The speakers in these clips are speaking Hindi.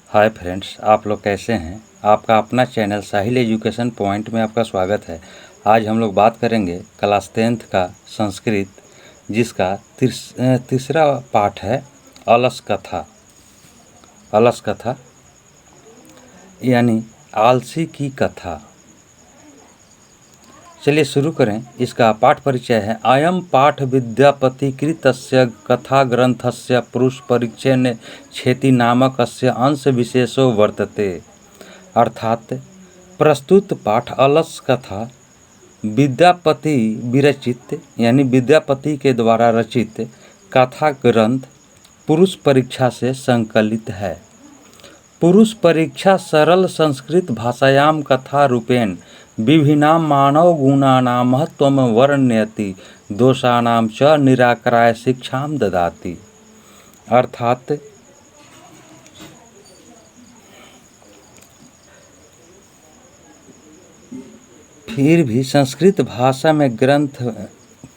हाय फ्रेंड्स, आप लोग कैसे हैं। आपका अपना चैनल साहिल एजुकेशन पॉइंट में आपका स्वागत है। आज हम लोग बात करेंगे क्लास 10th का संस्कृत, जिसका तीसरा पाठ है अलस कथा। अलस कथा यानी आलसी की कथा। चलिए शुरू करें। इसका पाठ परिचय है। अयम पाठ विद्यापति कृतस्य कथा ग्रंथस्य पुरुष परिचय क्षेति नामक अस्य अंश विशेषो वर्तते। अर्थात प्रस्तुत पाठ अलस कथा विद्यापति विरचित यानी विद्यापति के द्वारा रचित कथा ग्रंथ पुरुष परीक्षा से संकलित है। पुरुष परीक्षा सरल संस्कृत भाषायां कथा रूपेण विभिन्नां मानव गुणानां महत्त्वं वर्णयति, दोषाणां च निराकराय शिक्षां ददाति। अर्थात फिर भी संस्कृत भाषा में ग्रंथ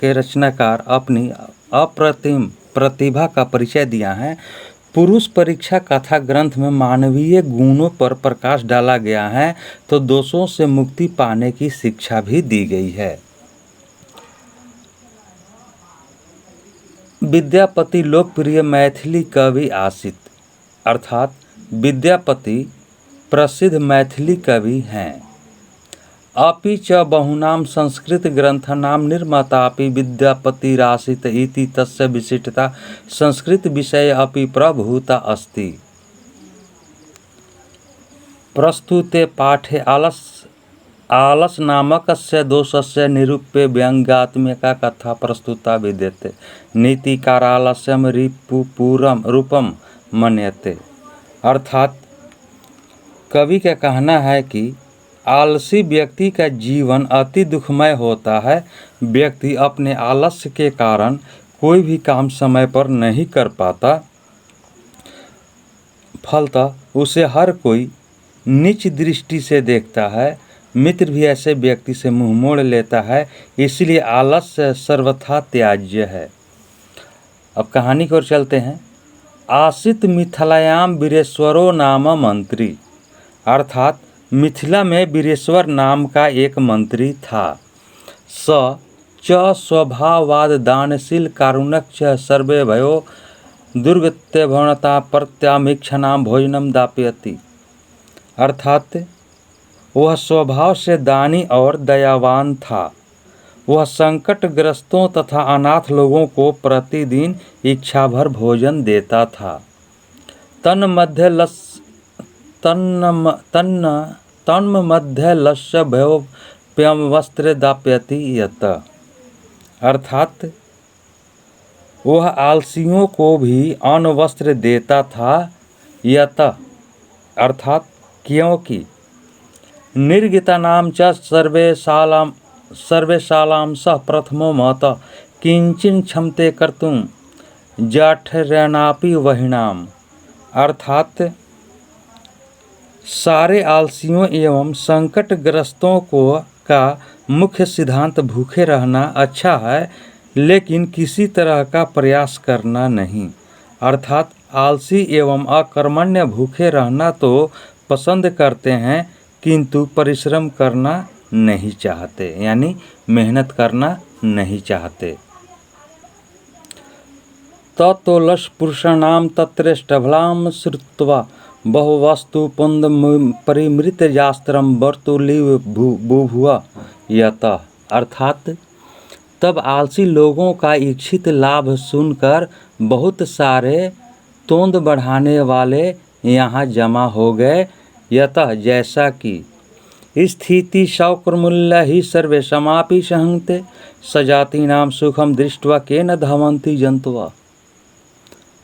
के रचनाकार अपनी अप्रतिम प्रतिभा का परिचय दिया है। पुरुष परीक्षा कथा ग्रंथ में मानवीय गुणों पर प्रकाश डाला गया है, तो दोषों से मुक्ति पाने की शिक्षा भी दी गई है। विद्यापति लोकप्रिय मैथिली कवि आसित। अर्थात विद्यापति प्रसिद्ध मैथिली कवि हैं। अपि च बहूनां संस्कृत ग्रंथानां निर्मातापि विद्यापतिरासीत् इति तस्य विशिष्टता संस्कृत विषये अपि प्रभूता अस्ति। प्रस्तुते पाठे आलस नामकस्य दोषस्य निरूप्य व्यंग्यात्मिका कथा प्रस्तुता विद्यते। नीतिकारालस्यं रिपुपूरं रूपम मन्यते। अर्थात कवि का कहना है कि आलसी व्यक्ति का जीवन अति दुखमय होता है। व्यक्ति अपने आलस्य के कारण कोई भी काम समय पर नहीं कर पाता, फलतः उसे हर कोई नीच दृष्टि से देखता है। मित्र भी ऐसे व्यक्ति से मुंह मोड़ लेता है। इसलिए आलस्य सर्वथा त्याज्य है। अब कहानी की ओर चलते हैं। आसीत मिथिलायां वीरेश्वरो नाम मंत्री। अर्थात मिथिला में वीरेश्वर नाम का एक मंत्री था। स च स्वभाववाद दानशील कारुणक च सर्वे भयो दुर्गत्यभवनता प्रत्यामीक्षणाम भोजनम दापयति। अर्थात वह स्वभाव से दानी और दयावान था। वह संकटग्रस्तों तथा अनाथ लोगों को प्रतिदिन इच्छा भर भोजन देता था। तन्मध्ये लस्य भयोप्यम वस्त्र दाप्यति यत। अर्थात वह आलसियों को भी अन्न वस्त्र देता था। यत अर्थात क्योंकि निर्गितानां च सर्वेषां सह प्रथमो महतः किंचिन क्षमते कर्तुं जठरनापि वहिनाम। अर्थात सारे आलसियों एवं संकटग्रस्तों का मुख्य सिद्धांत भूखे रहना अच्छा है, लेकिन किसी तरह का प्रयास करना नहीं। अर्थात आलसी एवं अकर्मण्य भूखे रहना तो पसंद करते हैं, किंतु परिश्रम करना नहीं चाहते, यानी मेहनत करना नहीं चाहते। ततोलस पुरुषाणां तत्रेष्टफलां श्रुत्वा बहुवस्तु पुंद परिमृत यास्त्रम वर्तुलिव बुभुआ यत। अर्थात तब आलसी लोगों का इच्छित लाभ सुनकर बहुत सारे तोंद बढ़ाने वाले यहाँ जमा हो गए। यतः जैसा कि स्थिति शौक्रमूल्य ही सर्वे समापि सहंते सजातीनां सुखम दृष्ट्वा केन धावन्ति जंतुआ।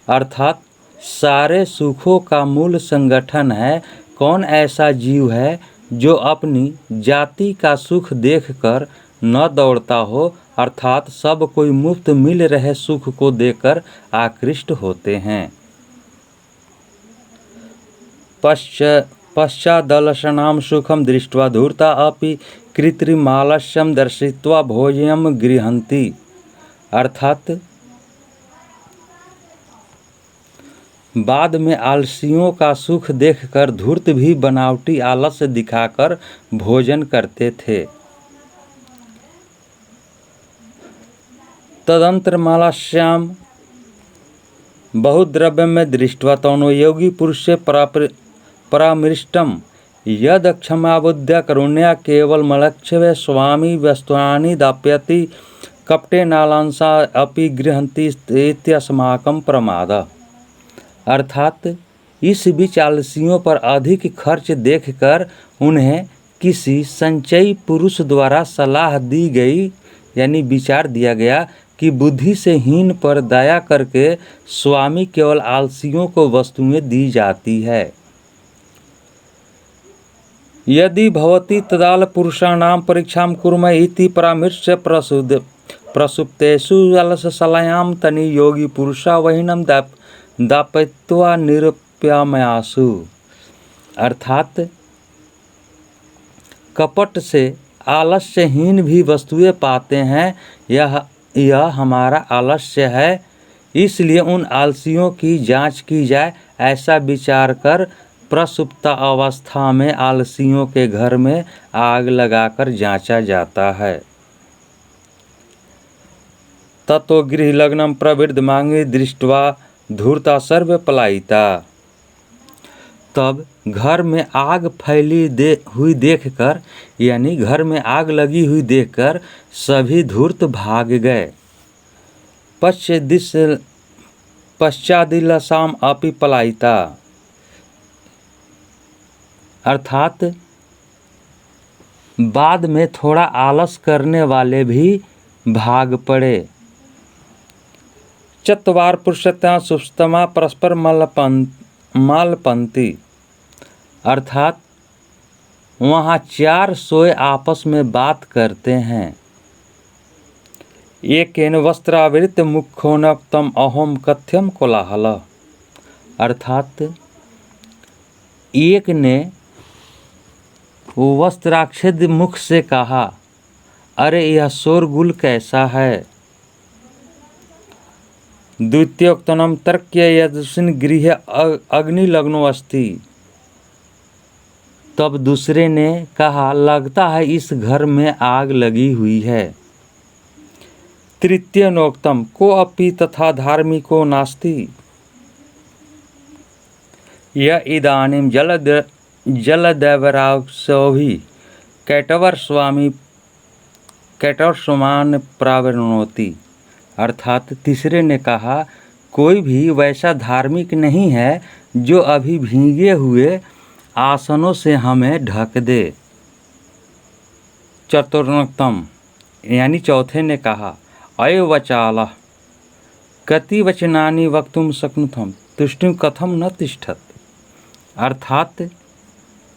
अर्थात सारे सुखों का मूल संगठन है। कौन ऐसा जीव है जो अपनी जाति का सुख देखकर न दौड़ता हो। अर्थात सब कोई मुफ्त मिल रहे सुख को देखकर आकृष्ट होते हैं। पश्चादलसनां सुखम दृष्ट्वा धूर्ता अपि कृत्रिमालस्यं दर्शित्वा भोज्यं गृह्णन्ति। अर्थात बाद में आलसियों का सुख देखकर धूर्त भी बनावटी आलस्य दिखाकर भोजन करते थे। तदंतरमालस्याम बहुद्रव्य में दृष्ट्वा तौनो योगी पुरुष से परामृष्टम यद क्षमाबुद्ध्या करुण्या केवल मलक्ष्य स्वामी वस्तुनि दाप्यति कपटे नालांसा अपि गृहंती इत्यस्माकं प्रमाद। अर्थात इस बीच आलसियों पर अधिक खर्च देखकर उन्हें किसी संचयी पुरुष द्वारा सलाह दी गई, यानी विचार दिया गया कि बुद्धि से हीन पर दया करके स्वामी केवल आलसियों को वस्तुएं दी जाती है। यदि भवती तदाल पुरुषाणाम परीक्षां कुर्म इति परामर्श्य प्रसुप्तेषु अलसशलायां तनि योगी पुरुषा वहिनं दापयित्वा निरूप्यामयासु। अर्थात कपट से आलस्यहीन भी वस्तुएं पाते हैं, यह हमारा आलस्य है, इसलिए उन आलसियों की जांच की जाए, ऐसा विचार कर प्रसुप्त अवस्था में आलसियों के घर में आग लगाकर जांचा जाता है। ततो गृहलग्नं प्रवृद्धमांगि दृष्ट्वा धूर्ता सर्वे पलायिता। तब घर में आग फैली हुई देखकर, यानी घर में आग लगी हुई देखकर सभी धूर्त भाग गए। पश्चादिलसाम अपि पलायिता। अर्थात बाद में थोड़ा आलस करने वाले भी भाग पड़े। चत्वार पुरुषत्या सुस्तमा परस्पर मालपंती। अर्थात वहाँ 4 सोए आपस में बात करते हैं। एकेन वस्त्रावृत मुखोनक्तम अहोम कथ्यम कोलाहल। अर्थात एक ने वस्त्राच्छेद मुख से कहा, अरे यह शोरगुल कैसा है। द्वितीयोक्तनम तर्क्य यदस्मिन् गृहे अग्निलग्नो अस्ति। तब दूसरे ने कहा, लगता है इस घर में आग लगी हुई है। तृतीय नोक्तम को अपि तथा धार्मिको नास्ति। य इदानीं जलदैवरावसोभि कैटवर स्वान् प्रावृणोति। अर्थात तीसरे ने कहा, कोई भी वैसा धार्मिक नहीं है जो अभी भीगे हुए आसनों से हमें ढक दे। चतुर्नोक्तम यानी चौथे ने कहा, अय वचालः कति वचनानि वक्तुं शक्नुथं तुष्टिं कथम न तिष्ठत। अर्थात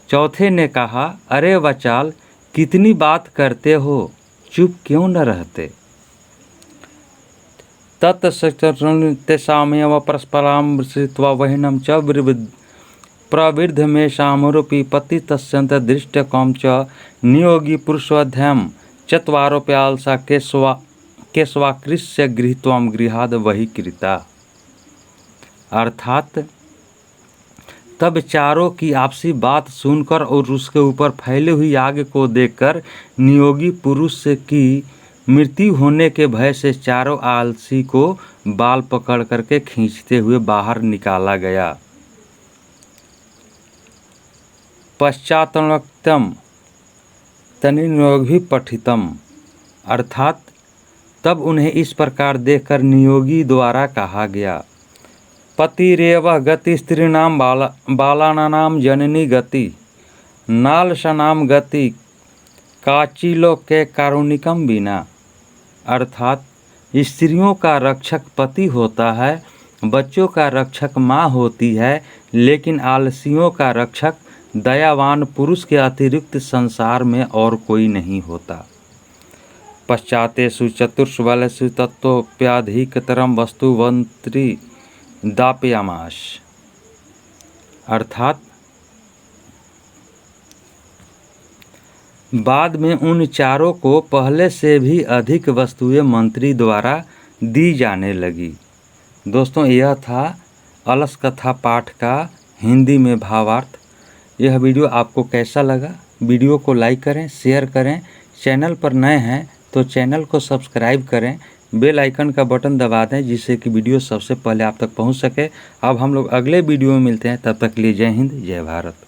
चौथे ने कहा, अरे वचाल कितनी बात करते हो, चुप क्यों न रहते। तत्सचतेषामेव परस्परां श्रुत्वा वहिनं च प्रवृद्धमेषामरूपी पतितस्यन्त दृष्टकं च नियोगी पुरुषोऽध्यायं चत्वारोऽप्यालसा केशवाकृष्य गृहीत्वा गृहाद् बहिकृता। अर्थात तब चारों की आपसी बात सुनकर और उसके ऊपर फैली हुई आग को देखकर नियोगी पुरुष की मृत्यु होने के भय से चारों आलसी को बाल पकड़ करके खींचते हुए बाहर निकाला गया। पश्चात्तम तनियोगी पठितम। अर्थात तब उन्हें इस प्रकार देखकर नियोगी द्वारा कहा गया, पतिरेव गति स्त्रीणां बालानां जननी गति नालसनां गति काचिलो के कारुणिकम बिना। अर्थात स्त्रियों का रक्षक पति होता है, बच्चों का रक्षक माँ होती है, लेकिन आलसियों का रक्षक दयावान पुरुष के अतिरिक्त संसार में और कोई नहीं होता। पश्चातेषु चतुर्षु बलेषु तत्तोप्याधिकतरं वस्तुवंत्री दापयामास। अर्थात बाद में उन चारों को पहले से भी अधिक वस्तुएं मंत्री द्वारा दी जाने लगी। दोस्तों, यह था अलस कथा पाठ का हिंदी में भावार्थ। यह वीडियो आपको कैसा लगा? वीडियो को लाइक करें, शेयर करें। चैनल पर नए हैं तो चैनल को सब्सक्राइब करें, बेल आइकन का बटन दबा दें जिससे कि वीडियो सबसे पहले आप तक पहुंच सके। अब हम लोग अगले वीडियो में मिलते हैं, तब तक के लिए जय हिंद, जय भारत।